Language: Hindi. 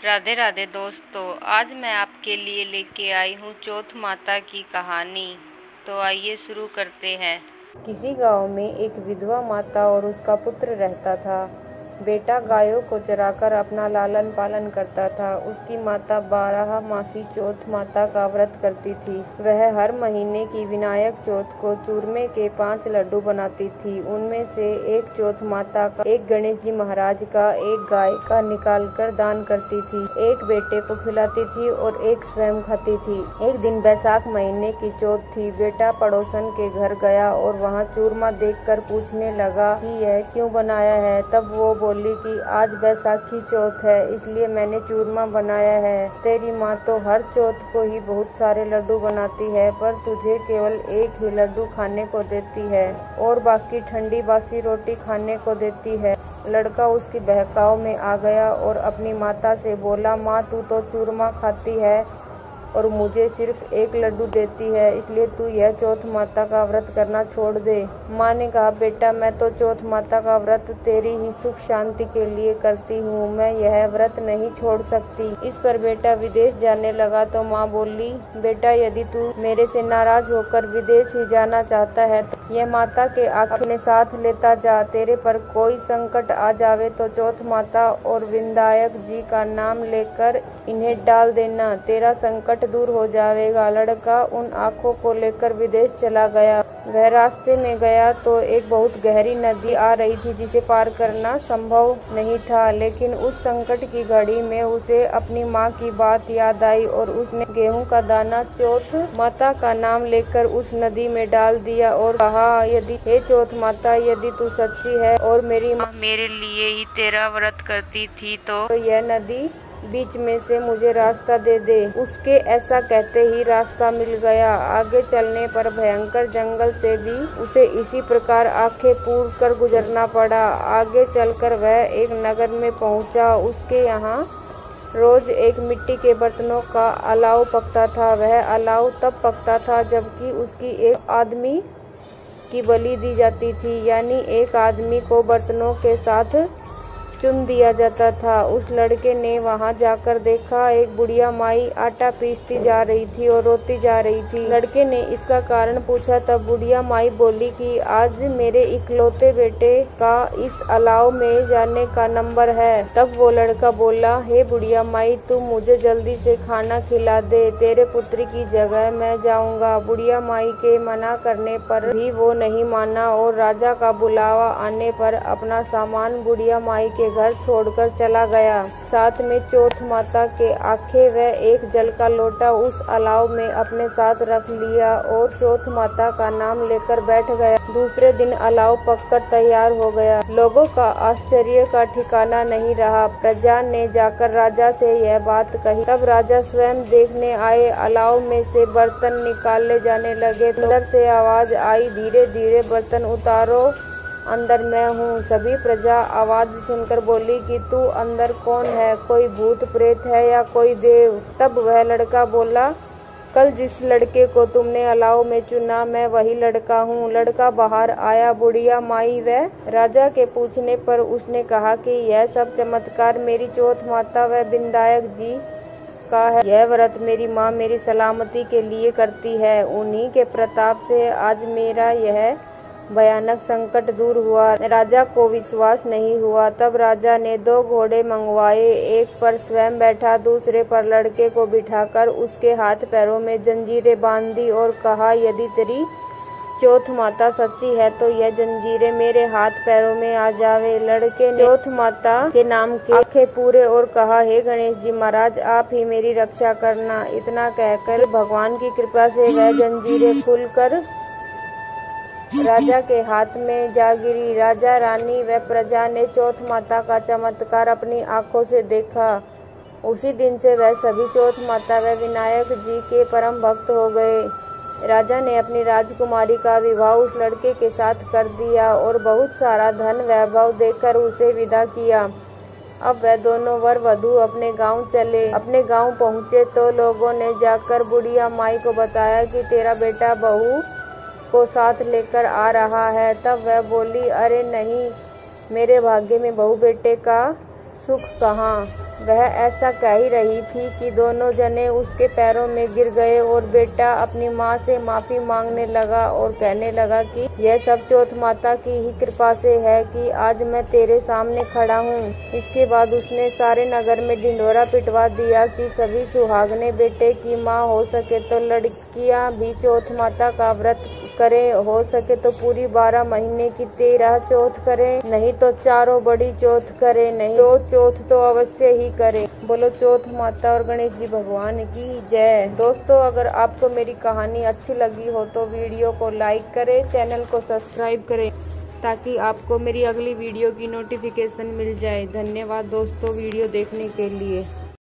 राधे राधे दोस्तों, आज मैं आपके लिए लेके आई हूँ चौथ माता की कहानी। तो आइए शुरू करते हैं। किसी गांव में एक विधवा माता और उसका पुत्र रहता था। बेटा गायों को चराकर अपना लालन पालन करता था। उसकी माता 12 मासी चौथ माता का व्रत करती थी। वह हर महीने की विनायक चौथ को चूरमे के 5 लड्डू बनाती थी। उनमें से एक चौथ माता का, एक गणेश जी महाराज का, एक गाय का निकाल कर दान करती थी, एक बेटे को खिलाती थी और एक स्वयं खाती थी। एक दिन बैसाख महीने की चौथ थी। बेटा पड़ोसन के घर गया और वहाँ चूरमा देखकर पूछने लगा कि यह क्यों बनाया है। तब वो बोली कि आज बैसाखी चौथ है, इसलिए मैंने चूरमा बनाया है। तेरी माँ तो हर चौथ को ही बहुत सारे लड्डू बनाती है, पर तुझे केवल एक ही लड्डू खाने को देती है और बाकी ठंडी बासी रोटी खाने को देती है। लड़का उसकी बहकाव में आ गया और अपनी माता से बोला, माँ तू तो चूरमा खाती है और मुझे सिर्फ एक लड्डू देती है, इसलिए तू यह चौथ माता का व्रत करना छोड़ दे। माँ ने कहा, बेटा मैं तो चौथ माता का व्रत तेरी ही सुख शांति के लिए करती हूँ, मैं यह व्रत नहीं छोड़ सकती। इस पर बेटा विदेश जाने लगा तो माँ बोली, बेटा यदि तू मेरे से नाराज होकर विदेश ही जाना चाहता है तो यह माता के अपने साथ लेता जा। तेरे पर कोई संकट आ जावे तो चौथ माता और विनायक जी का नाम लेकर इन्हें डाल देना, तेरा संकट दूर हो जाएगा। लड़का उन आँखों को लेकर विदेश चला गया। वह रास्ते में गया तो एक बहुत गहरी नदी आ रही थी जिसे पार करना संभव नहीं था, लेकिन उस संकट की घड़ी में उसे अपनी माँ की बात याद आई और उसने गेहूं का दाना चौथ माता का नाम लेकर उस नदी में डाल दिया और कहा, यदि हे चौथ माता, यदि तू सच्ची है और मेरी माँ मेरे लिए ही तेरा व्रत करती थी तो यह नदी बीच में से मुझे रास्ता दे दे। उसके ऐसा कहते ही रास्ता मिल गया। आगे चलने पर भयंकर जंगल से भी उसे इसी प्रकार आंखें पूर कर गुजरना पड़ा। आगे चलकर वह एक नगर में पहुंचा। उसके यहाँ रोज एक मिट्टी के बर्तनों का अलाव पकता था। वह अलाव तब पकता था जबकि उसकी एक आदमी की बलि दी जाती थी, यानी एक आदमी को बर्तनों के साथ चुन दिया जाता था। उस लड़के ने वहां जाकर देखा, एक बुढ़िया माई आटा पीसती जा रही थी और रोती जा रही थी। लड़के ने इसका कारण पूछा तब बुढ़िया माई बोली कि आज मेरे इकलौते बेटे का इस अलाव में जाने का नंबर है। तब वो लड़का बोला, हे बुढ़िया माई, तू मुझे जल्दी से खाना खिला दे, तेरे पुत्री की जगह मैं जाऊंगा। बुढ़िया माई के मना करने पर भी वो नहीं माना और राजा का बुलावा आने पर अपना सामान बुढ़िया माई के घर छोड़कर चला गया। साथ में चौथ माता के आखे व एक जल का लोटा उस अलाव में अपने साथ रख लिया और चौथ माता का नाम लेकर बैठ गया। दूसरे दिन अलाव पककर तैयार हो गया। लोगों का आश्चर्य का ठिकाना नहीं रहा। प्रजा ने जाकर राजा से यह बात कही। तब राजा स्वयं देखने आए। अलाव में से बर्तन निकाले जाने लगे। अंदर से आवाज आई, धीरे धीरे बर्तन उतारो, अंदर मैं हूँ। सभी प्रजा आवाज सुनकर बोली कि तू अंदर कौन है, कोई भूत प्रेत है या कोई देव। तब वह लड़का बोला, कल जिस लड़के को तुमने अलाव में चुना मैं वही लड़का हूँ। लड़का बाहर आया। बुढ़िया माई व राजा के पूछने पर उसने कहा कि यह सब चमत्कार मेरी चौथ माता व विनायक जी का है। यह व्रत मेरी माँ मेरी सलामती के लिए करती है। उन्हीं के प्रताप से आज मेरा यह भयानक संकट दूर हुआ। राजा को विश्वास नहीं हुआ। तब राजा ने 2 घोड़े मंगवाए, एक पर स्वयं बैठा, दूसरे पर लड़के को बिठाकर उसके हाथ पैरों में जंजीरें बांध दी और कहा, यदि तेरी चौथ माता सच्ची है तो यह जंजीरें मेरे हाथ पैरों में आ जावे। लड़के ने चौथ माता के नाम के आंखें पूरे और कहा, हे गणेश जी महाराज, आप ही मेरी रक्षा करना। इतना कहकर भगवान की कृपा से वह जंजीरें खुलकर राजा के हाथ में जा गिरी। राजा, रानी व प्रजा ने चौथ माता का चमत्कार अपनी आंखों से देखा। उसी दिन से वह सभी चौथ माता व विनायक जी के परम भक्त हो गए। राजा ने अपनी राजकुमारी का विवाह उस लड़के के साथ कर दिया और बहुत सारा धन वैभव देकर उसे विदा किया। अब वह दोनों वर वधू अपने गांव चले। अपने गांव पहुंचे तो लोगों ने जाकर बुढ़िया माई को बताया कि तेरा बेटा बहू को साथ लेकर आ रहा है। तब वह बोली, अरे नहीं, मेरे भाग्य में बहू बेटे का सुख कहाँ। वह ऐसा कह ही रही थी कि दोनों जने उसके पैरों में गिर गए और बेटा अपनी माँ से माफी मांगने लगा और कहने लगा कि यह सब चौथ माता की ही कृपा से है कि आज मैं तेरे सामने खड़ा हूँ। इसके बाद उसने सारे नगर में ढिंढोरा पिटवा दिया कि सभी सुहागने बेटे की माँ हो सके तो लड़कियाँ भी चौथ माता का व्रत करे, हो सके तो पूरी 12 महीने की 13 चौथ करे, नहीं तो चारों बड़ी चौथ करे, नहीं तो चौथ तो अवश्य ही करे। बोलो चौथ माता और गणेश जी भगवान की जय। दोस्तों, अगर आपको मेरी कहानी अच्छी लगी हो तो वीडियो को लाइक करें, चैनल को सब्सक्राइब करें ताकि आपको मेरी अगली वीडियो की नोटिफिकेशन मिल जाए। धन्यवाद दोस्तों वीडियो देखने के लिए।